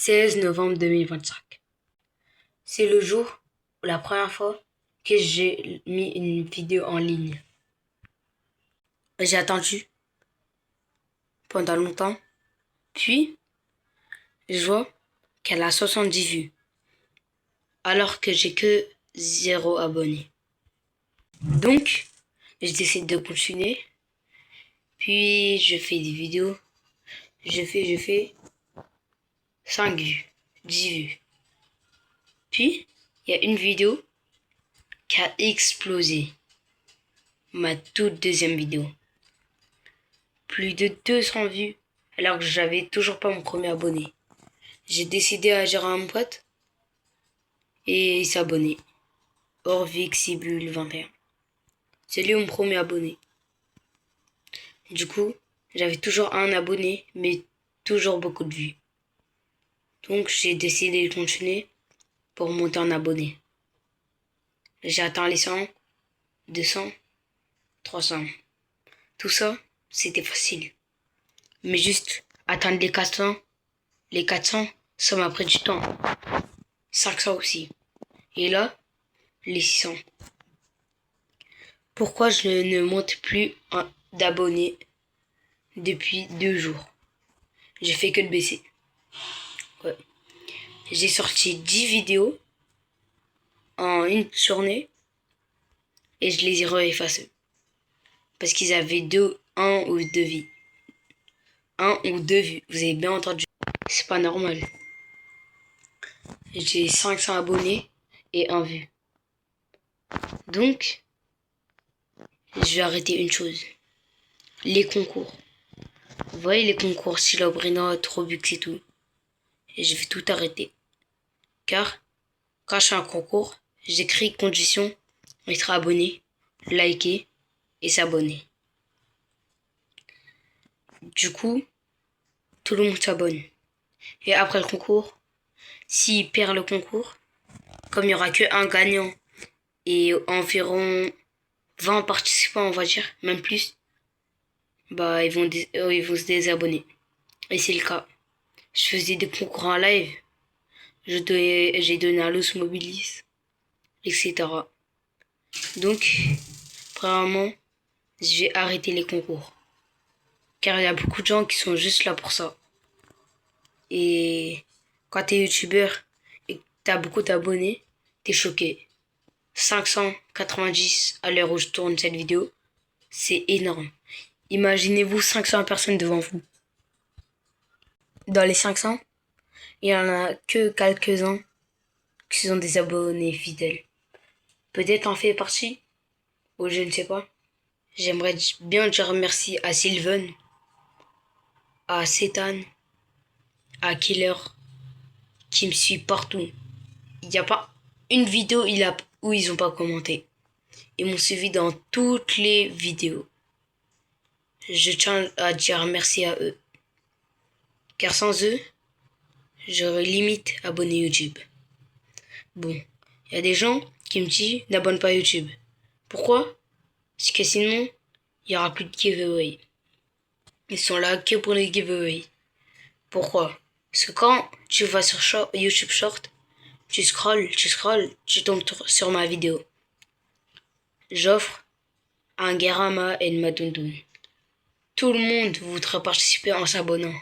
16 novembre 2025. C'est le jour où la première fois que j'ai mis une vidéo en ligne. J'ai attendu pendant longtemps, puis je vois qu'elle a 70 vues, alors que j'ai que 0 abonnés. Donc, je décide de continuer, puis je fais des vidéos, je fais 5 vues, 10 vues. Puis, il y a une vidéo qui a explosé. Ma toute deuxième vidéo. Plus de 200 vues, alors que j'avais toujours pas mon premier abonné. J'ai décidé à gérer un pote et il s'est abonné. Orvixibule21. C'est lui mon premier abonné. Du coup, j'avais toujours un abonné, mais toujours beaucoup de vues. Donc j'ai décidé de continuer pour monter en abonné. J'ai atteint les 100, 200, 300. Tout ça, c'était facile. Mais juste atteindre les 400, ça m'a pris du temps. 500 aussi. Et là, les 600. Pourquoi je ne monte plus d'abonnés depuis 2 jours? J'ai fait que de baisser. Ouais. J'ai sorti 10 vidéos en une journée et je les ai réeffacées. Parce qu'ils avaient 1 ou 2 vies. 1 ou 2 vues. Vous avez bien entendu. C'est pas normal. J'ai 500 abonnés et 1 vue. Donc, je vais arrêter une chose. Les concours. Vous voyez les concours Silobrina, Robux et tout. Et je vais tout arrêter. Car, quand je fais un concours, j'écris conditions, être abonné, liker et s'abonner. Du coup, tout le monde s'abonne. Et après le concours, s'il perd le concours, comme il n'y aura qu'un gagnant et environ 20 participants, on va dire, même plus, bah ils vont se désabonner. Et c'est le cas. Je faisais des concours en live. J'ai donné à l'os mobilis, etc. Donc, premièrement, je vais arrêter les concours. Car il y a beaucoup de gens qui sont juste là pour ça. Et quand t'es youtubeur et que t'as beaucoup d'abonnés, t'es choqué. 590 à l'heure où je tourne cette vidéo, c'est énorme. Imaginez-vous 500 personnes devant vous. Dans les 500, il y en a que quelques-uns qui sont des abonnés fidèles. Peut-être en fait partie, ou je ne sais pas. J'aimerais bien dire merci à Sylvain, à Setan, à Killer, qui me suit partout. Il n'y a pas une vidéo où ils n'ont pas commenté. Ils m'ont suivi dans toutes les vidéos. Je tiens à dire merci à eux. Car sans eux, j'aurais limite abonné YouTube. Bon, il y a des gens qui me disent n'abonne pas YouTube. Pourquoi? Parce que sinon, il n'y aura plus de giveaway. Ils sont là que pour les giveaways. Pourquoi? Parce que quand tu vas sur YouTube Short, tu scrolles, tu tombes sur ma vidéo. J'offre un Guerama et une Madundoun. Tout le monde voudra participer en s'abonnant.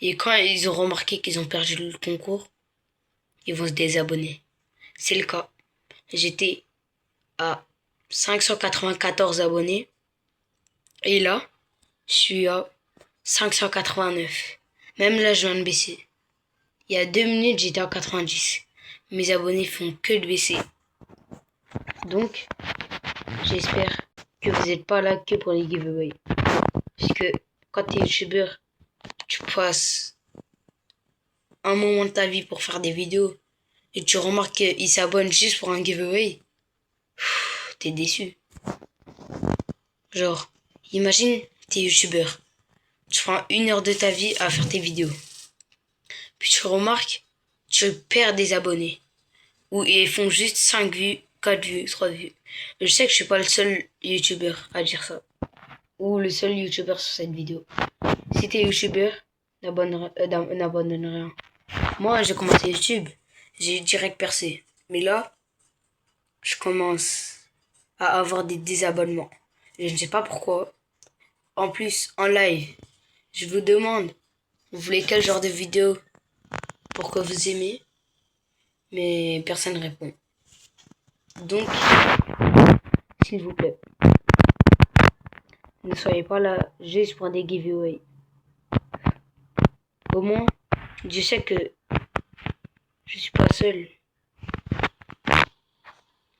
Et quand ils ont remarqué qu'ils ont perdu le concours, ils vont se désabonner. C'est le cas. J'étais à 594 abonnés. Et là, je suis à 589. Même là, je viens de baisser. Il y a 2 minutes, j'étais à 90. Mes abonnés font que de baisser. Donc, j'espère que vous n'êtes pas là que pour les giveaways. Parce que quand tu es youtubeur, tu passes un moment de ta vie pour faire des vidéos et tu remarques qu'ils s'abonnent juste pour un giveaway. T'es déçu. Genre, imagine, t'es youtubeur. Tu prends 1 heure de ta vie à faire tes vidéos. Puis tu remarques, tu perds des abonnés. Ou ils font juste 5 vues, 4 vues, 3 vues. Je sais que je suis pas le seul youtubeur à dire ça. Ou le seul youtubeur sur cette vidéo. Si t'es youtubeur, n'abonne rien. Moi, j'ai commencé YouTube, j'ai direct percé. Mais là, je commence à avoir des désabonnements. Et je ne sais pas pourquoi. En plus, en live, je vous demande, vous voulez quel genre de vidéo pour que vous aimez, mais personne ne répond. Donc, s'il vous plaît, ne soyez pas là juste pour des giveaways. Au moins, je sais que je suis pas seul,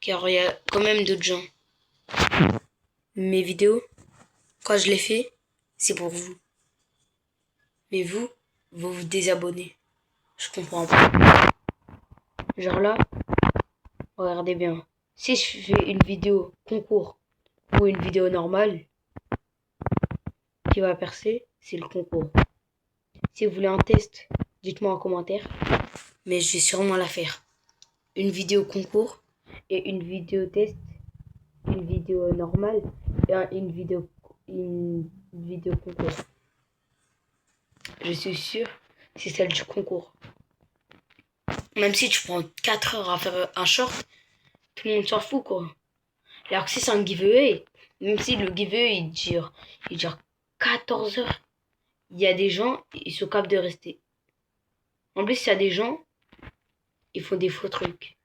car il y a quand même d'autres gens. Mes vidéos, quand je les fais, c'est pour vous. Mais vous vous désabonnez. Je comprends pas. Genre là, regardez bien. Si je fais une vidéo concours ou une vidéo normale qui va percer, c'est le concours. Si vous voulez un test, dites-moi en commentaire. Mais je vais sûrement la faire. Une vidéo concours et une vidéo test, une vidéo normale et une vidéo concours. Je suis sûr que c'est celle du concours. Même si tu prends 4 heures à faire un short, tout le monde s'en fout quoi. Alors que si c'est un giveaway, même si le giveaway il dure 14 heures, il y a des gens, ils sont capables de rester. En plus, il y a des gens, ils font des faux trucs.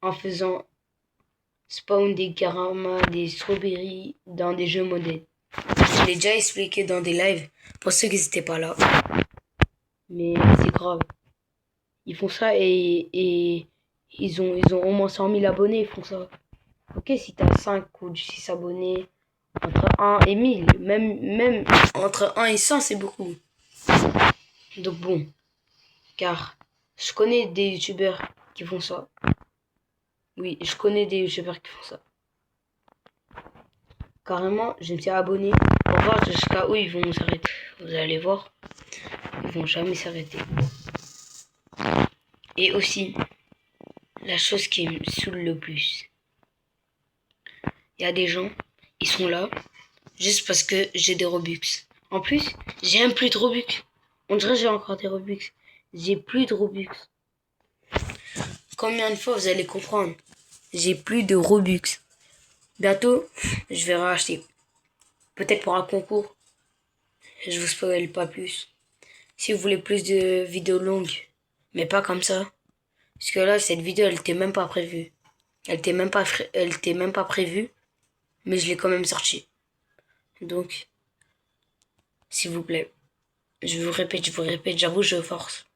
En faisant spawn des karamas, des strawberries dans des jeux modèles. Je l'ai déjà expliqué dans des lives pour ceux qui n'étaient pas là. Mais c'est grave. Ils font ça et ils ont au moins 100 000 abonnés, ils font ça. Ok, si t'as 5 ou 6 abonnés, entre 1 et 1000, même entre 1 et 100, c'est beaucoup. Donc bon, car je connais des youtubeurs qui font ça. Oui, je connais des youtubeurs qui font ça. Carrément, je me suis abonné pour voir jusqu'à où ils vont s'arrêter. Vous allez voir, ils vont jamais s'arrêter. Et aussi, la chose qui me saoule le plus, il y a des gens, ils sont là juste parce que j'ai des Robux. En plus, j'ai même plus de Robux. On dirait que j'ai encore des Robux. J'ai plus de Robux. Combien de fois vous allez comprendre? J'ai plus de Robux. Bientôt, je vais racheter. Peut-être pour un concours. Je vous spoil pas plus. Si vous voulez plus de vidéos longues, mais pas comme ça. Parce que là, cette vidéo, elle était même pas prévue. Elle était même pas prévue, mais je l'ai quand même sortie. Donc, s'il vous plaît, je vous répète, j'avoue, je force.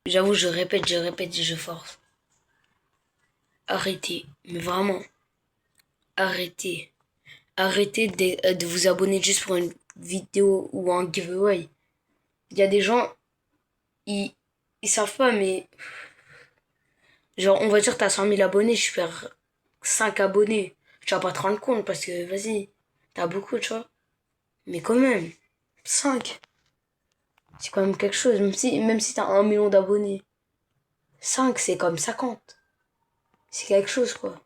J'avoue, je répète, je force. Arrêtez, mais vraiment, arrêtez. Arrêtez de vous abonner juste pour une vidéo ou un giveaway. Il y a des gens, ils savent pas, mais genre, on va dire que t'as 100 000 abonnés, je perds 5 abonnés. Tu vas pas te rendre compte parce que, vas-y, t'as beaucoup, tu vois. Mais quand même, 5, c'est quand même quelque chose, même si t'as 1 million d'abonnés. 5, c'est comme 50. C'est quelque chose, quoi.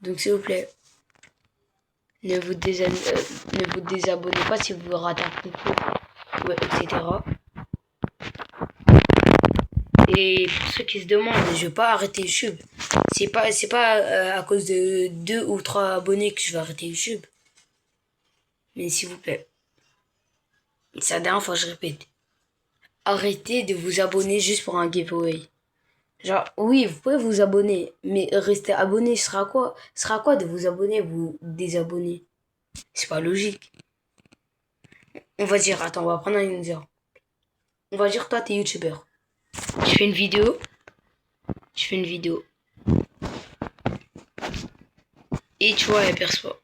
Donc, s'il vous plaît, ne vous désabonnez pas si vous ratez un concours, ouais, etc. Et pour ceux qui se demandent, je vais pas arrêter YouTube. C'est pas à cause de 2 ou 3 abonnés que je vais arrêter YouTube. Mais s'il vous plaît, c'est la dernière fois que je répète. Arrêtez de vous abonner juste pour un giveaway. Genre, oui, vous pouvez vous abonner, mais rester abonné sera quoi de vous abonner, vous désabonner? C'est pas logique. On va dire, attends, on va prendre un exemple. On va dire, toi, t'es youtubeur. Tu fais une vidéo. Et tu vois, elle perçoit.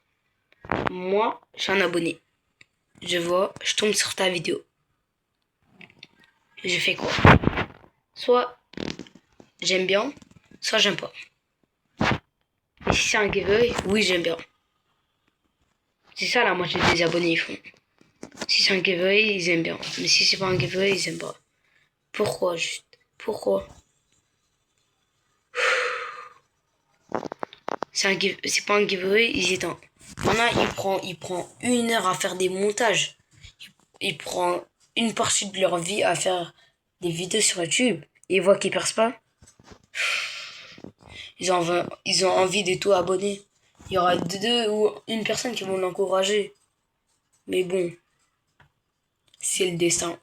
Moi, je suis un abonné. Je vois, je tombe sur ta vidéo. Je fais quoi? Soit j'aime bien, soit j'aime pas. Et si c'est un giveaway, oui, j'aime bien. C'est ça la moitié des abonnés ils font. Si c'est un giveaway, ils aiment bien. Mais si c'est pas un giveaway, ils aiment pas. Pourquoi juste? Pourquoi? C'est pas un giveaway, ils éteignent. Il y en a, il prend 1 heure à faire des montages. Il prend une partie de leur vie à faire des vidéos sur YouTube et ils voient qu'ils percent pas, ils ont envie de tout abonner. Il y aura deux ou une personne qui vont l'encourager. Mais bon, c'est le destin.